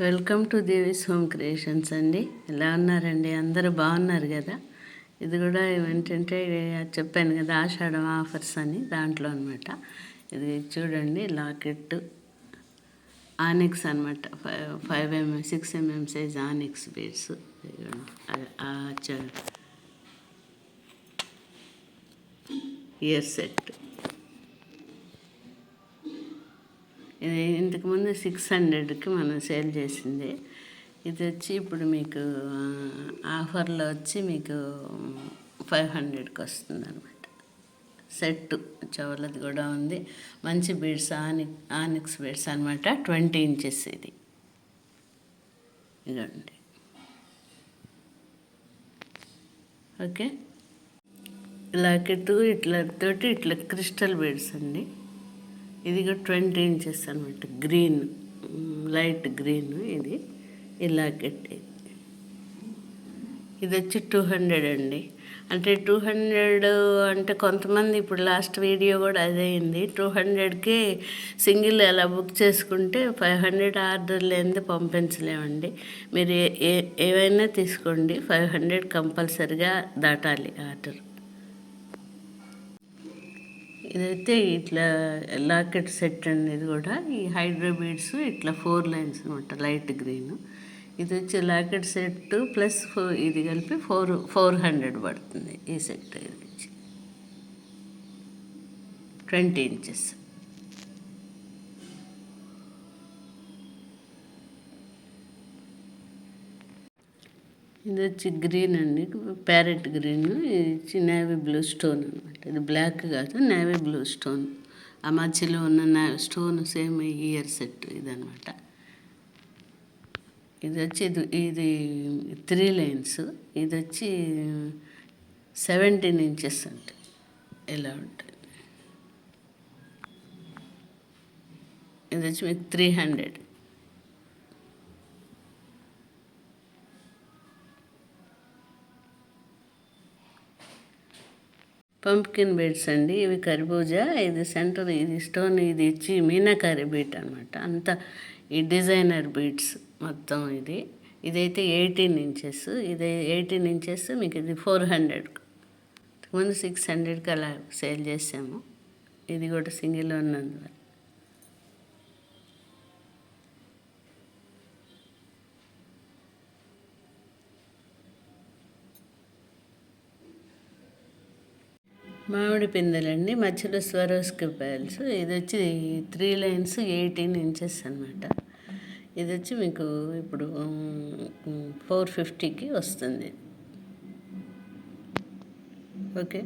Welcome to Devi's home creations అండి. ఎలా ఉన్నారండి? అందరూ బాగున్నారు కదా? ఇది కూడా ఏంటంటే చెప్పాను కదా, ఆషాఢం ఆఫర్స్ అని, దాంట్లో అనమాట. ఇది చూడండి, లాకెట్ ఆనిక్స్ అనమాట. 5mm 6mm size onyx beads. Year set ఇది ఇంతకుముందు 600కి మనం సేల్ చేసింది. ఇది వచ్చి ఇప్పుడు మీకు ఆఫర్లో వచ్చి మీకు 500కి వస్తుంది అనమాట. సెట్ చెవులది కూడా ఉంది. మంచి బీడ్స్, ఆనిక్స్ బీడ్స్ అనమాట. 20 ఇంచెస్ ఇది. ఇదండి. ఓకే, లాకెట్ ఇట్లా క్రిస్టల్ బీడ్స్ అండి. ఇది కూడా 20 ఇంచెస్ అనమాట. Green, light green. ఇది ఈ లాకెట్ ఇది వచ్చి 200 అండి. అంటే 200 అంటే కొంతమంది ఇప్పుడు లాస్ట్ వీడియో కూడా అదే అయింది. 200కి సింగిల్ అలా బుక్ చేసుకుంటే 500 ఆర్డర్ లేనిది పంపించలేమండి. మీరు ఏవైనా తీసుకోండి, 500 కంపల్సరిగా దాటాలి ఆర్డర్. ఇదైతే ఇట్లా లాకెట్ సెట్ అండి. ఇది కూడా ఈ హైడ్రో బీడ్స్ ఇట్లా 4 లైన్స్ అనమాట, లైట్ గ్రీన్. ఇది వచ్చి లాకెట్ సెట్ ప్లస్ ఇది కలిపి 400 పడుతుంది ఈ సెట్. ఇది వచ్చి 20 ఇంచెస్. ఇది వచ్చి గ్రీన్ అండి, ప్యారెట్ గ్రీన్. ఇది వచ్చి నేవీ బ్లూ స్టోన్ అనమాట. ఇది బ్లాక్ కాదు, నేవీ బ్లూ స్టోన్. ఆ మధ్యలో ఉన్న స్టోన్ సేమ్ ఇయర్ సెట్ ఇదనమాట. ఇది వచ్చి ఇది 3 లైన్స్. ఇది వచ్చి 17 ఇంచెస్ అంటే ఇలా ఉంటుంది. ఇది వచ్చి మీకు 300. పంప్కిన్ బీడ్స్ అండి. ఇవి కర్బూజా. ఇది సెంటర్, ఇది స్టోన్. ఇది ఇచ్చి మీనాకారి బీట్ అనమాట. అంతా ఈ డిజైనర్ బీడ్స్ మొత్తం. ఇదైతే 18 ఇంచెస్. ఇది 18 ఇంచెస్. మీకు ఇది 400. ముందు 600కి అలా సేల్ చేసాము. ఇది కూడా సింగిల్ ఉన్నందువల్ల. మామిడి పిందెలండి, మధ్యలో స్వరోస్కి పైల్స్. ఇది వచ్చి 3 లైన్స్ 18 ఇంచెస్ అనమాట. ఇది వచ్చి మీకు ఇప్పుడు 450కి వస్తుంది. ఓకే.